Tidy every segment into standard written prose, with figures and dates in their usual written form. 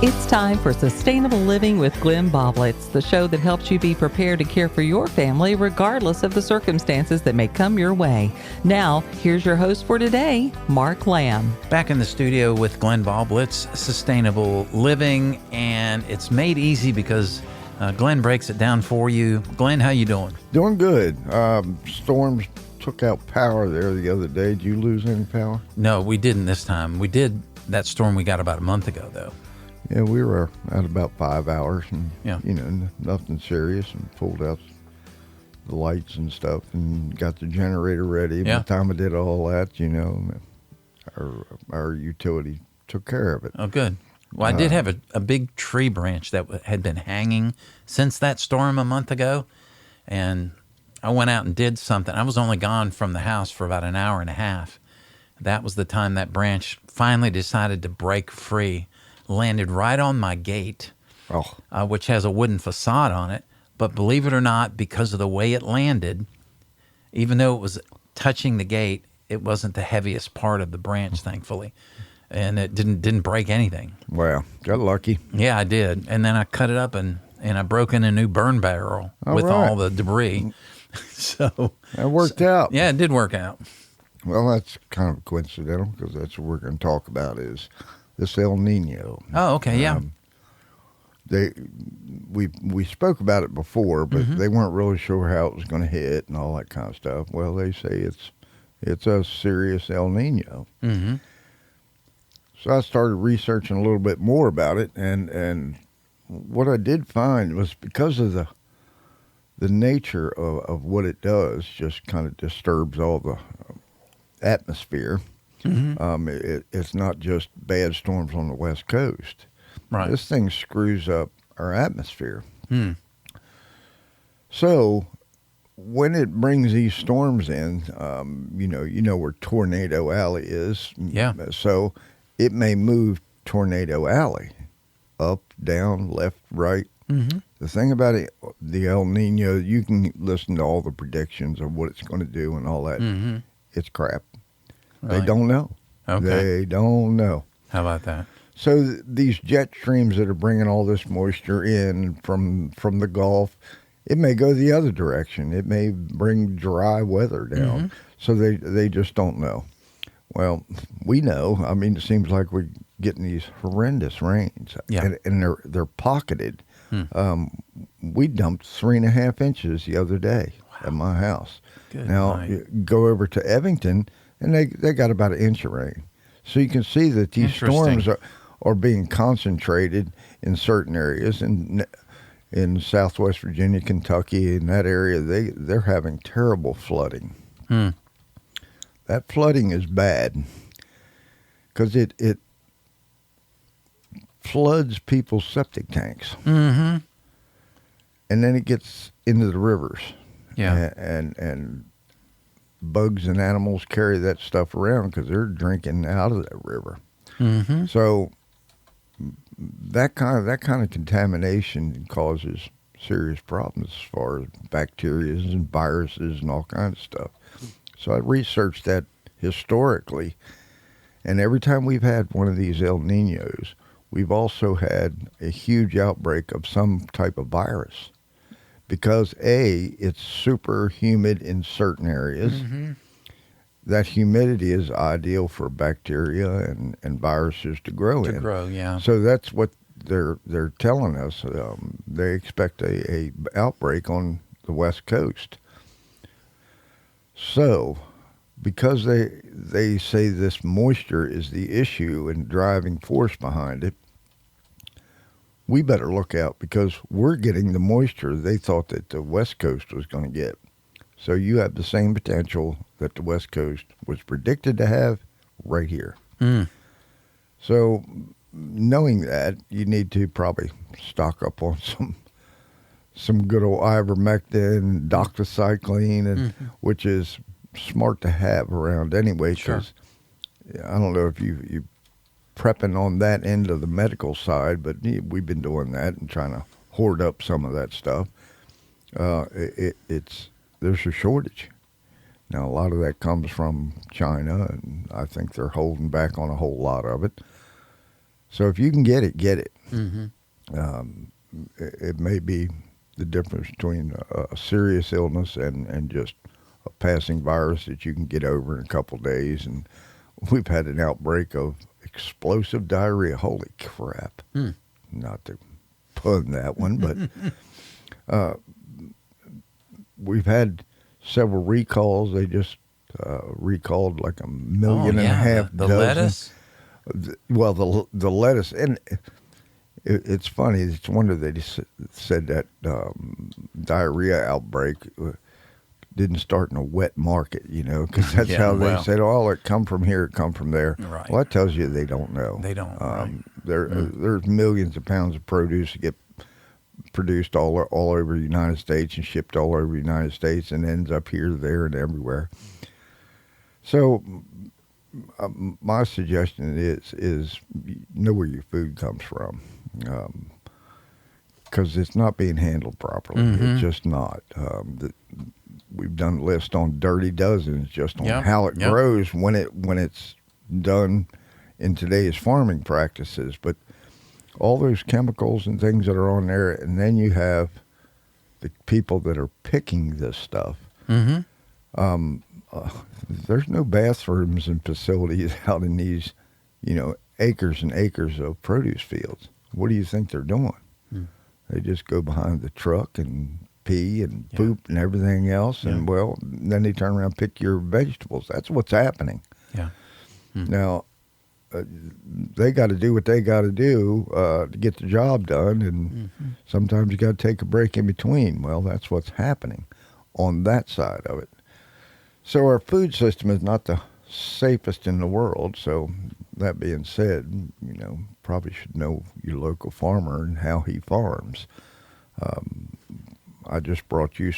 It's time for Sustainable Living with Glenn Boblitz, the show that helps you be prepared to care for your family regardless of the circumstances that may come your way. Now, here's your host for today, Mark Lamb. Back in the studio with Glenn Boblitz, Sustainable Living, and it's made easy because Glenn breaks it down for you. Glenn, how you doing? Doing good. Storms took out power there the other day. Did you lose any power? No, we didn't this time. We did that storm we got about a month ago, though. Yeah, we were at about 5 hours, and nothing serious, and pulled out the lights and stuff, and got the generator ready. By the time I did all that, our utility took care of it. Oh, good. Well, I did have a big tree branch that had been hanging since that storm a month ago, and I went out and did something. I was only gone from the house for about an hour and a half. That was the time that branch finally decided to break free. Landed right on my gate, which has a wooden facade on it. But believe it or not, because of the way it landed, even though it was touching the gate, it wasn't the heaviest part of the branch, thankfully. And it didn't break anything. Wow, got lucky. Yeah, I did. And then I cut it up and I broke in a new burn barrel with all the debris. So that worked out. Yeah, it did work out. Well, that's kind of coincidental because that's what we're going to talk about is this El Nino. Oh, okay, yeah. We spoke about it before, but they weren't really sure how it was going to hit and all that kind of stuff. Well, they say it's a serious El Nino. Mm-hmm. So I started researching a little bit more about it, and what I did find was because of the nature of what it does, just kind of disturbs all the atmosphere. Mm-hmm. It's not just bad storms on the West Coast. Right. This thing screws up our atmosphere. So when it brings these storms in, you know where Tornado Alley is. Yeah. So it may move Tornado Alley up, down, left, right. Mm-hmm. The thing about it, the El Nino, you can listen to all the predictions of what it's going to do and all that. Mm-hmm. It's crap. Really? They don't know. Okay. They don't know. How about that? So these jet streams that are bringing all this moisture in from the Gulf, it may go the other direction. It may bring dry weather down. Mm-hmm. So they just don't know. Well, we know. I mean, it seems like we're getting these horrendous rains, and they're pocketed. We dumped 3.5 inches the other day at my house. Good now, night. Go over to Evington, and they got about 1 inch of rain. So you can see that these storms are being concentrated in certain areas. In Southwest Virginia, Kentucky, in that area, they're having terrible flooding. That flooding is bad because it floods people's septic tanks. Mm-hmm. And then it gets into the rivers. Yeah. And bugs and animals carry that stuff around because they're drinking out of that river. Mm-hmm. So that kind of contamination causes serious problems as far as bacteria and viruses and all kinds of stuff. So I researched that historically, and every time we've had one of these El Ninos, we've also had a huge outbreak of some type of virus. Because it's super humid in certain areas. Mm-hmm. That humidity is ideal for bacteria and viruses to grow in. To grow, yeah. So that's what they're telling us. They expect a outbreak on the West Coast. So, because they say this moisture is the issue and driving force behind it, we better look out because we're getting the moisture they thought that the West Coast was going to get. So you have the same potential that the West Coast was predicted to have right here. So knowing that, you need to probably stock up on some good old ivermectin, doxycycline, and which is smart to have around anyway. Sure. I don't know if you prepping on that end of the medical side, but we've been doing that and trying to hoard up some of that stuff. There's a shortage. Now, a lot of that comes from China, and I think they're holding back on a whole lot of it. So if you can get it, get it. It may be the difference between a serious illness and just a passing virus that you can get over in a couple of days. And we've had an outbreak of explosive diarrhea. Holy crap. Not to pun that one, but we've had several recalls. They just recalled like 1.5 million the dozen. lettuce. Well, the lettuce, and it's funny. It's a wonder they just said that diarrhea outbreak didn't start in a wet market, because that's how they said, "Oh, it come from here, it come from there." Right. Well, that tells you they don't know. They don't. Right. There's millions of pounds of produce that get produced all over the United States and shipped all over the United States and ends up here, there, and everywhere. So my suggestion is know where your food comes from, because it's not being handled properly. It's just not. We've done lists on dirty dozens just on how it grows when it's done in today's farming practices. But all those chemicals and things that are on there, and then you have the people that are picking this stuff. There's no bathrooms and facilities out in these, acres and acres of produce fields. What do you think they're doing? They just go behind the truck and pee and poop and everything else, and then they turn around and pick your vegetables. That's what's happening. Yeah. Now, they got to do what they got to do to get the job done, and sometimes you got to take a break in between. Well, that's what's happening on that side of it. So our food system is not the safest in the world. So that being said, probably should know your local farmer and how he farms. I just brought you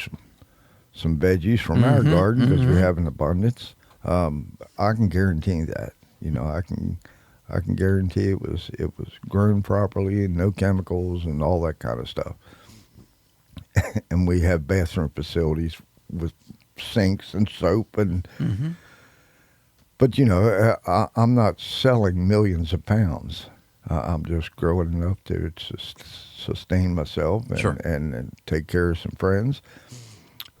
some veggies from our garden because we have an abundance. I can guarantee that. I can guarantee it was grown properly and no chemicals and all that kind of stuff. And we have bathroom facilities with sinks and soap and. But I'm not selling millions of pounds. I'm just growing enough to sustain myself and take care of some friends.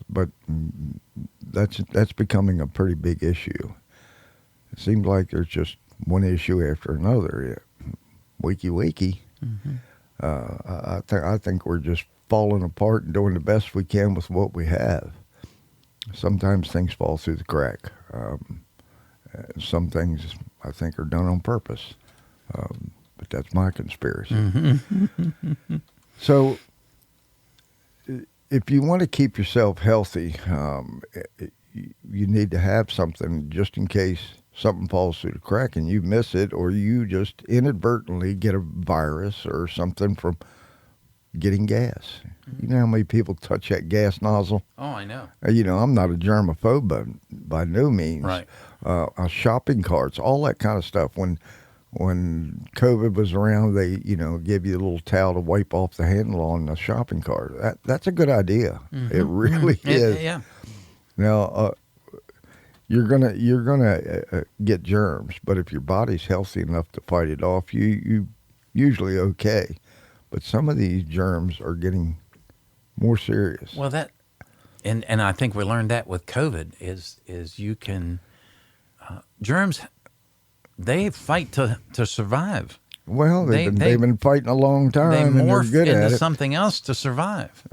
But that's becoming a pretty big issue. It seems like there's just one issue after another. Wakey. I think we're just falling apart and doing the best we can with what we have. Sometimes things fall through the crack. Some things I think are done on purpose, but that's my conspiracy. So if you want to keep yourself healthy, you need to have something just in case something falls through the crack and you miss it, or you just inadvertently get a virus or something from getting gas. You know how many people touch that gas nozzle? Oh, I know. I'm not a germaphobe by no means. Right. Shopping carts, all that kind of stuff. When COVID was around, they give you a little towel to wipe off the handle on a shopping cart. That's a good idea. It really is. Yeah. Now you're gonna get germs, but if your body's healthy enough to fight it off, you usually okay. But some of these germs are getting more serious. Well, and I think we learned that with COVID is you can germs, they fight to survive. Well, they've been fighting a long time, they and they're morph good at into it. something else to survive.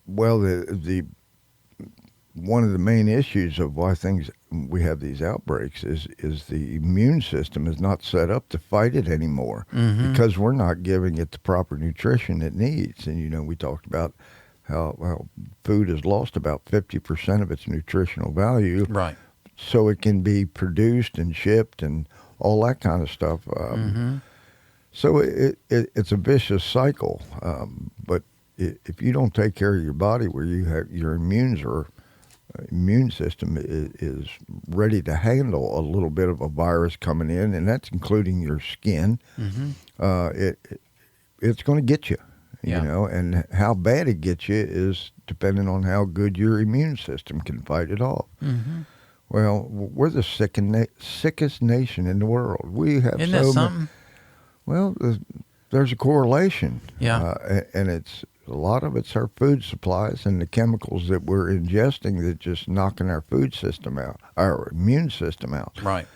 Well, the one of the main issues of why we have these outbreaks is the immune system is not set up to fight it anymore because we're not giving it the proper nutrition it needs. And we talked about how food has lost about 50% of its nutritional value, Right. so it can be produced and shipped and all that kind of stuff. So it's a vicious cycle. But if you don't take care of your body, where you have your immune system is ready to handle a little bit of a virus coming in, and that's including your skin. It's going to get you, and how bad it gets you is depending on how good your immune system can fight it off. Well, we're the sickest nation in the world. We have Isn't that something? Well, there's a correlation. Yeah. And it's a lot of it's our food supplies and the chemicals that we're ingesting that just knocking our food system out, our immune system out. Right.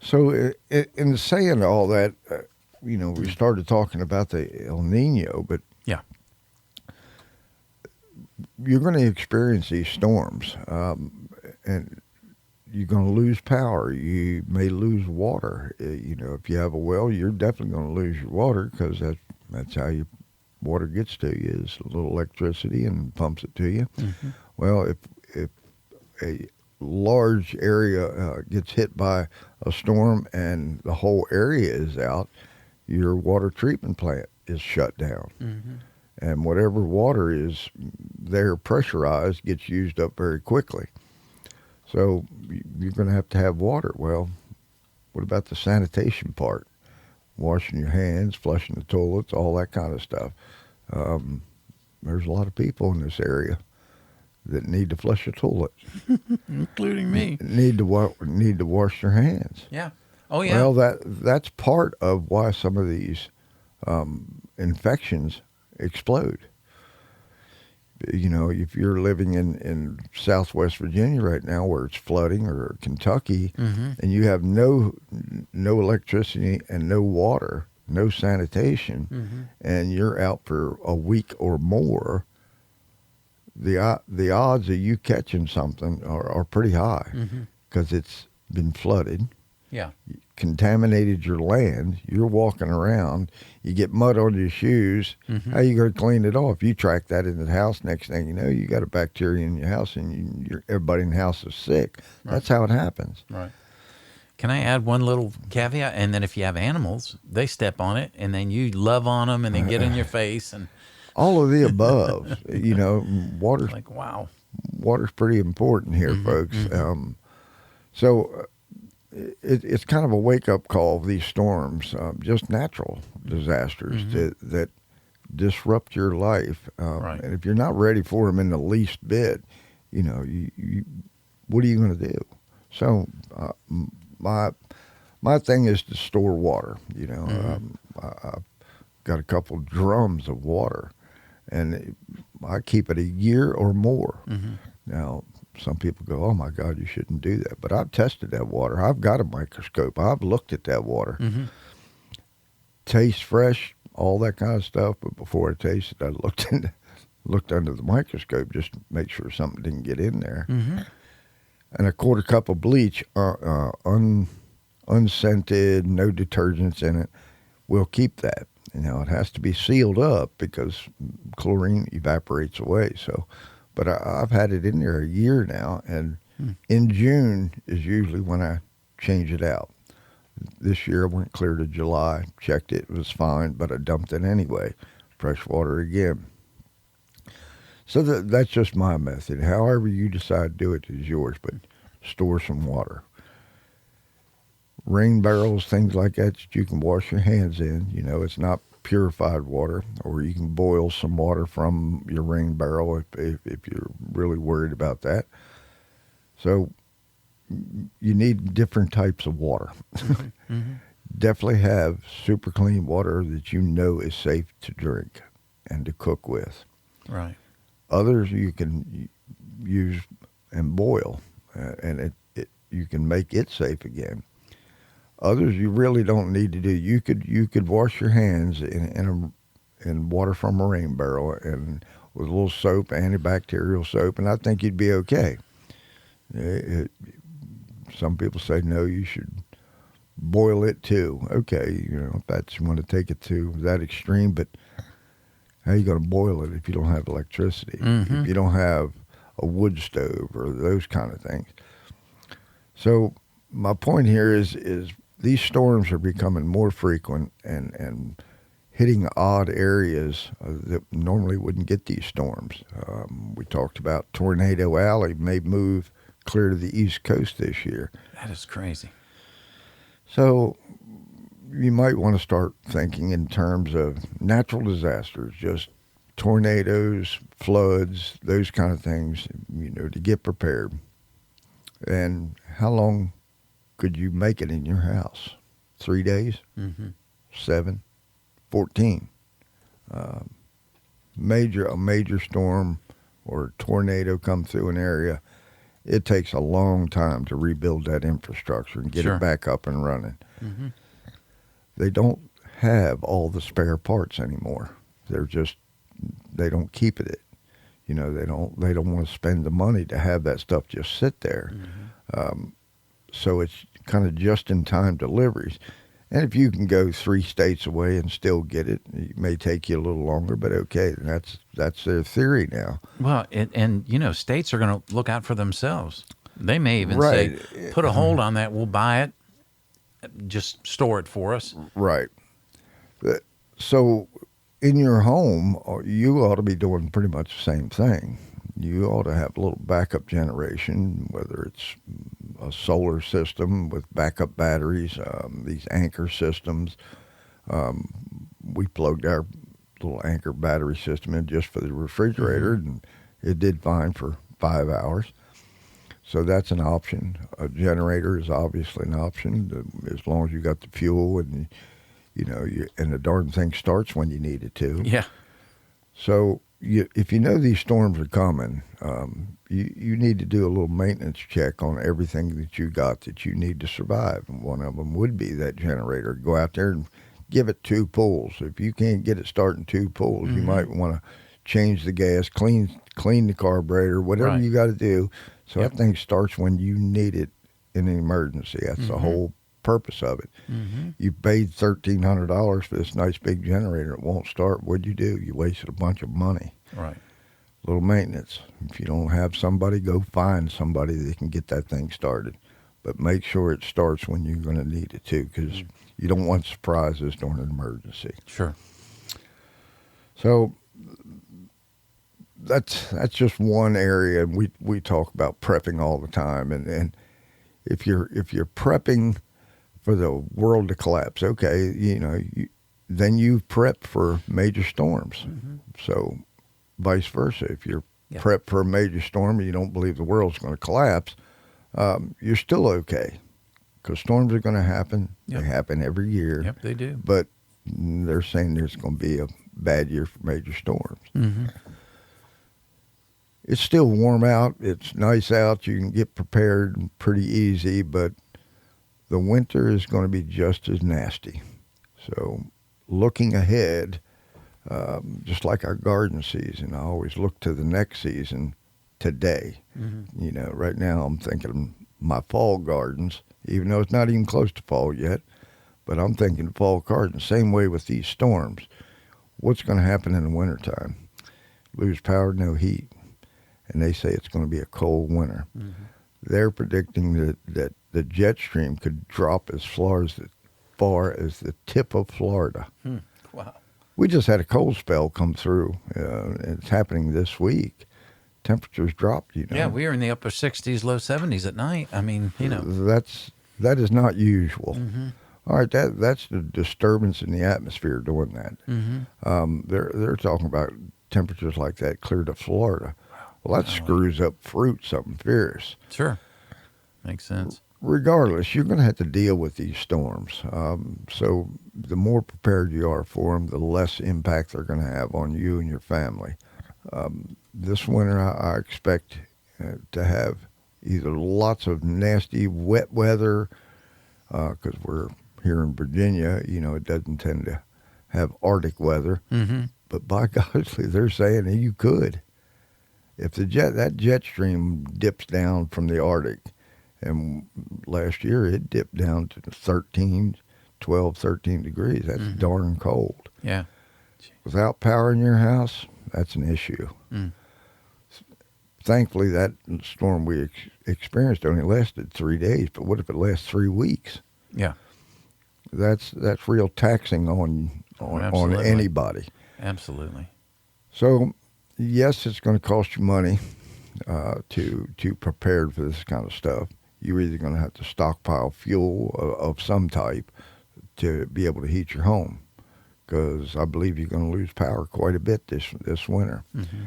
So in saying all that, we started talking about the El Nino, but Yeah. you're going to experience these storms, and you're going to lose power. You may lose water. If you have a well, you're definitely going to lose your water because that's how your water gets to you is a little electricity and pumps it to you. Mm-hmm. Well, if a large area gets hit by a storm and the whole area is out, your water treatment plant is shut down. Mm-hmm. And whatever water is there pressurized gets used up very quickly. So you're going to have water. Well, what about the sanitation part? Washing your hands, flushing the toilets, all that kind of stuff. There's a lot of people in this area that need to flush a toilet, Including me. need to wash their hands. Yeah. Oh, yeah. Well, that's part of why some of these infections explode. If you're living in Southwest Virginia right now where it's flooding, or Kentucky, Mm-hmm. and you have no electricity and no water, no sanitation, Mm-hmm. and you're out for a week or more, the odds of you catching something are pretty high because it's been flooded, Yeah. contaminated your land. You're walking around, you get mud on your shoes. Mm-hmm. How you going to clean it off? You track that into the house. Next thing you know, you got a bacteria in your house, and everybody in the house is sick. Right. That's how it happens. Right. Can I add one little caveat? And then if you have animals, they step on it, and then you love on them, and they get in your face, and All of the above. Water's like, wow. water's pretty important here, folks. So it's kind of a wake-up call, these storms, just natural disasters that disrupt your life. Right. And if you're not ready for them in the least bit, you what are you going to do? So my thing is to store water. I've got a couple drums of water, and I keep it a year or more. Now, some people go, "Oh my God, you shouldn't do that." But I've tested that water. I've got a microscope. I've looked at that water. Tastes fresh, all that kind of stuff. But before I tasted it, I looked under the microscope just to make sure something didn't get in there. And a quarter cup of bleach, unscented, no detergents in it, will keep that. It has to be sealed up because chlorine evaporates away. So, but I've had it in there a year now, and in June is usually when I change it out. This year I went clear to July, checked it was fine, but I dumped it anyway. Fresh water again. So that's just my method. However you decide to do it is yours, but store some water. Rain barrels, things like that you can wash your hands in. It's not purified water, or you can boil some water from your rain barrel if you're really worried about that. So you need different types of water. Definitely have super clean water that is safe to drink and to cook with. Right. Others you can use and boil, and you can make it safe again. Others you really don't need to do. You could wash your hands in water from a rain barrel and with a little soap, antibacterial soap, and I think you'd be okay. Some people say no, you should boil it too. Okay, if that's you want to take it to that extreme, but how are you going to boil it if you don't have electricity? If you don't have a wood stove or those kind of things? So my point here is these storms are becoming more frequent and hitting odd areas that normally wouldn't get these storms. We talked about Tornado Alley may move clear to the East Coast this year. That is crazy. So you might want to start thinking in terms of natural disasters, just tornadoes, floods, those kind of things, to get prepared. And how long could you make it in your house? 3 days? 7? 14. A major storm or tornado come through an area, it takes a long time to rebuild that infrastructure and get Sure. it back up and running. Mm-hmm. They don't have all the spare parts anymore. They don't keep it. You know, they don't want to spend the money to have that stuff just sit there. Mm-hmm. So it's kind of just in time deliveries. And if you can go 3 states away and still get it, it may take you a little longer, but okay, that's their theory now. Well, and you know, states are going to look out for themselves. They may even Right. say, put a hold on that. We'll buy it. Just store it for us. Right. So in your home, you ought to be doing pretty much the same thing. You ought to have a little backup generation, whether it's a solar system with backup batteries, these anchor systems. We plugged our little anchor battery system in just for the refrigerator, Mm-hmm. and it did fine for 5 hours. So that's an option. A generator is obviously an option, as long as you got the fuel and and the darn thing starts when you need it to. Yeah. So if you know these storms are coming, you need to do a little maintenance check on everything that you got that you need to survive. And one of them would be that generator. Go out there and give it 2 pulls. If you can't get it starting 2 pulls, you might want to change the gas, clean the carburetor, whatever Right. you got to do. So Yep. that thing starts when you need it in an emergency. That's the whole purpose of it. Mm-hmm. You paid $1,300 for this nice big generator. It won't start. What'd you do? You wasted a bunch of money. Right. Little maintenance. If you don't have somebody, go find somebody that can get that thing started. But make sure it starts when you're going to need it too, because you don't want surprises during an emergency. Sure. So that's just one area. We talk about prepping all the time, and if you're prepping for the world to collapse, okay, then you've prepped for major storms. Mm-hmm. So vice versa, if you're Yeah. prepped for a major storm and you don't believe the world's going to collapse, you're still okay, because storms are going to happen. Yep. They happen every year. Yep, they do. But they're saying there's going to be a bad year for major storms. Mm-hmm. It's still warm out. It's nice out. You can get prepared pretty easy, but the winter is going to be just as nasty. So looking ahead, just like our garden season, I always look to the next season today. Mm-hmm. Right now I'm thinking of my fall gardens, even though it's not even close to fall yet, but I'm thinking fall garden. Same way with these storms. What's going to happen in the wintertime? Lose power, no heat. And they say it's going to be a cold winter. Mm-hmm. They're predicting that the jet stream could drop as far as the tip of Florida. Wow. We just had a cold spell come through. And it's happening this week. Temperatures dropped, Yeah, we were in the upper 60s, low 70s at night. I mean, That is not usual. Mm-hmm. All right, that's the disturbance in the atmosphere doing that. Mm-hmm. They're talking about temperatures like that clear to Florida. Well, that screws up fruit something fierce. Sure. Makes sense. Regardless, you're going to have to deal with these storms. So the more prepared you are for them, the less impact they're going to have on you and your family. This winter, I expect to have either lots of nasty wet weather, because we're here in Virginia, it doesn't tend to have Arctic weather. Mm-hmm. But by God, they're saying that you could. If that jet stream dips down from the Arctic, and last year it dipped down to 12, 13 degrees. That's darn cold. Yeah. Without power in your house, that's an issue. Mm. Thankfully, that storm we experienced only lasted 3 days, but what if it lasts 3 weeks? Yeah. That's real taxing on Absolutely. anybody. Absolutely. So, yes, it's going to cost you money to prepare for this kind of stuff. You're either going to have to stockpile fuel of some type to be able to heat your home, because I believe you're going to lose power quite a bit this winter. Mm-hmm.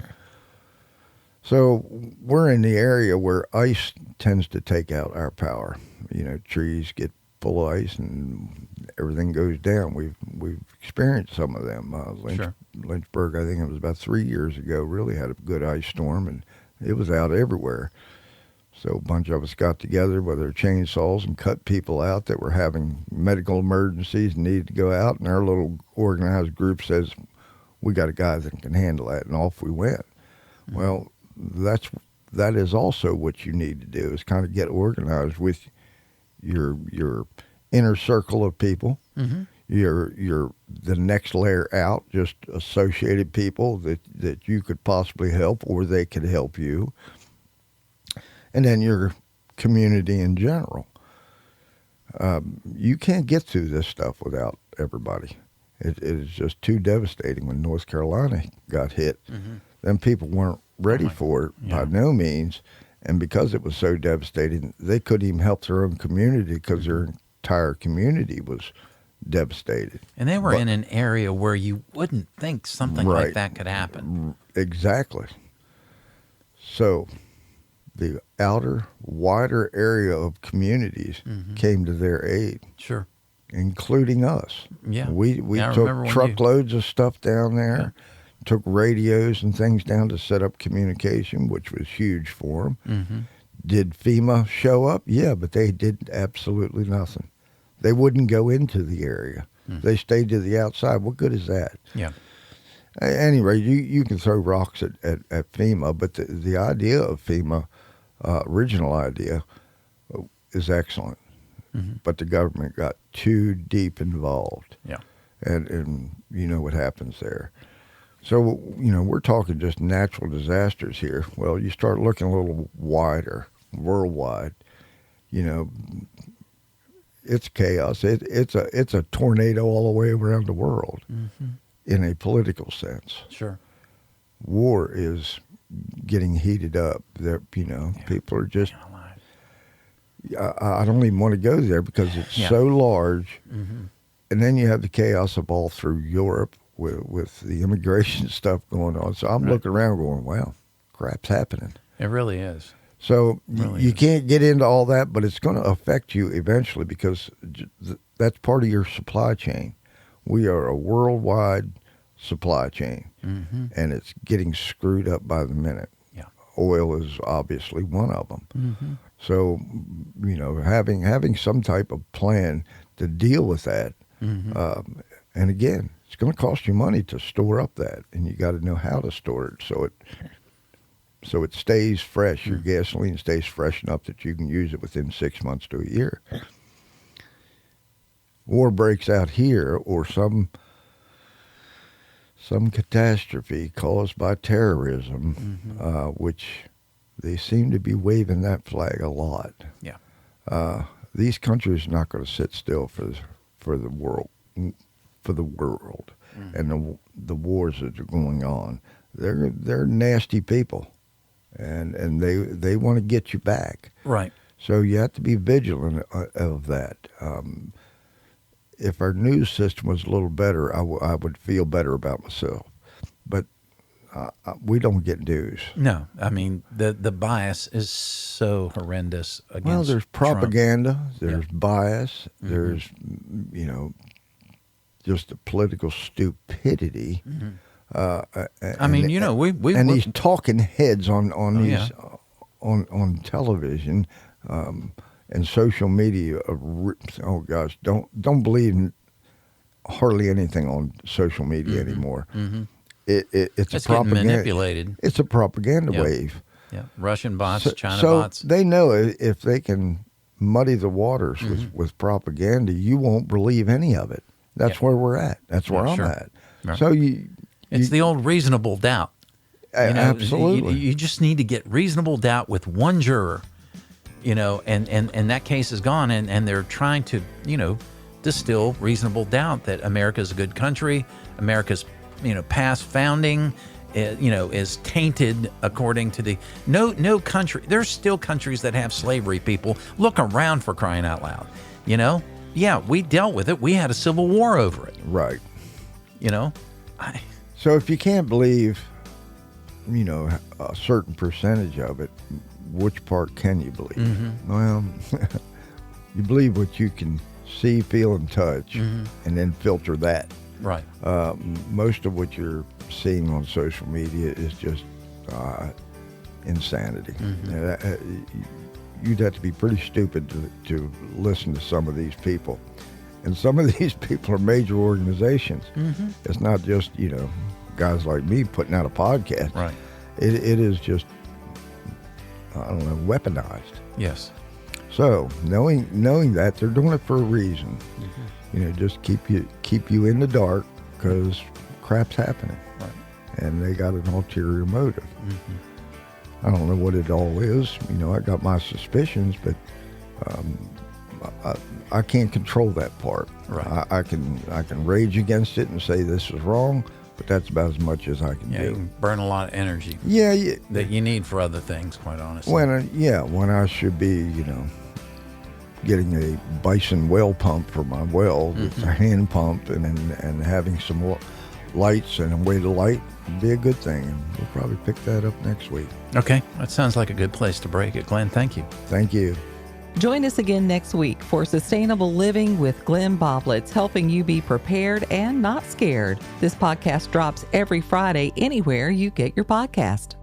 So we're in the area where ice tends to take out our power. Trees get full of ice and everything goes down. we've experienced some of them. Sure. Lynchburg, I think it was about 3 years ago, really had a good ice storm, and it was out everywhere. So a bunch of us got together with our chainsaws and cut people out that were having medical emergencies and needed to go out. And our little organized group says, we got a guy that can handle that, and off we went. Mm-hmm. Well, that is also what you need to do, is kind of get organized with your inner circle of people, mm-hmm. your the next layer out, just associated people that you could possibly help or they could help you. And then your community in general. You can't get through this stuff without everybody. It is just too devastating. When North Carolina got hit, mm-hmm. then people weren't ready for it by no means. And because it was so devastating, they couldn't even help their own community because their entire community was devastated. And they were in an area where you wouldn't think something like that could happen. Exactly. So the outer, wider area of communities mm-hmm. came to their aid. Sure. Including us. Yeah. We took truckloads of stuff down there, took radios and things down to set up communication, which was huge for them. Mm-hmm. Did FEMA show up? Yeah, but they did absolutely nothing. They wouldn't go into the area. Mm. They stayed to the outside. What good is that? Yeah. Anyway, you can throw rocks at FEMA, but the idea of FEMA, original idea, is excellent. Mm-hmm. But the government got too deep involved. Yeah. And you know what happens there. So, we're talking just natural disasters here. Well, you start looking a little wider, worldwide, it's chaos. It's a tornado all the way around the world mm-hmm. in a political sense. Sure. War is getting heated up. People are just... I don't even want to go there because it's so large. Mm-hmm. And then you have the chaos of all through Europe with the immigration stuff going on. So I'm looking around going, wow, crap's happening. It really is. So you can't get into all that, but it's going to affect you eventually because that's part of your supply chain. We are a worldwide supply chain, mm-hmm. and it's getting screwed up by the minute. Yeah. Oil is obviously one of them. Mm-hmm. So, having some type of plan to deal with that, mm-hmm. And again, it's going to cost you money to store up that, and you got to know how to store it so it stays fresh. Mm-hmm. Your gasoline stays fresh enough that you can use it within 6 months to a year. War breaks out here, or some catastrophe caused by terrorism, mm-hmm. Which they seem to be waving that flag a lot. Yeah. These countries are not going to sit still for the world, mm-hmm. and the wars that are going on. They're nasty people, and they want to get you back. Right. So you have to be vigilant of that. If our news system was a little better, I would feel better about myself. But we don't get news. No, I mean the bias is so horrendous against Well, there's propaganda, Trump. There's bias, mm-hmm. there's just the political stupidity. Mm-hmm. We and these talking heads on television and social media. Oh gosh, don't believe hardly anything on social media mm-hmm. anymore. Mm-hmm. It's a propaganda. Manipulated. It's a propaganda wave. Yeah, Russian bots, China so bots. They know if they can muddy the waters mm-hmm. with propaganda, you won't believe any of it. That's where we're at. That's where I'm at. Right. So it's the old reasonable doubt. Absolutely. You just need to get reasonable doubt with one juror, and that case is gone, and they're trying to, distill reasonable doubt that America's a good country, America's past founding, is tainted according to the no country. There's still countries that have slavery. People look around, for crying out loud. Yeah, we dealt with it. We had a civil war over it. Right. So if you can't believe, a certain percentage of it, which part can you believe? Mm-hmm. Well, you believe what you can see, feel, and touch, and then filter that. Right. Most of what you're seeing on social media is just insanity. You'd have to be pretty stupid to listen to some of these people. And some of these people are major organizations. It's not just, guys like me putting out a podcast. Right. It is just, I don't know, weaponized. Yes. So knowing that, they're doing it for a reason. Just keep you in the dark because crap's happening. Right. And they got an ulterior motive. I don't know what it all is. I got my suspicions, but I can't control that part. Right. I can rage against it and say this is wrong, but that's about as much as I can Yeah, do. you can burn a lot of energy. Yeah. That you need for other things, quite honestly. When I should be, getting a Bison well pump for my well, it's a hand pump, and having some more lights and a way to light would be a good thing. And we'll probably pick that up next week. Okay, that sounds like a good place to break it. Glenn, thank you. Thank you. Join us again next week for Sustainable Living with Glenn Boblitz, helping you be prepared and not scared. This podcast drops every Friday anywhere you get your podcast.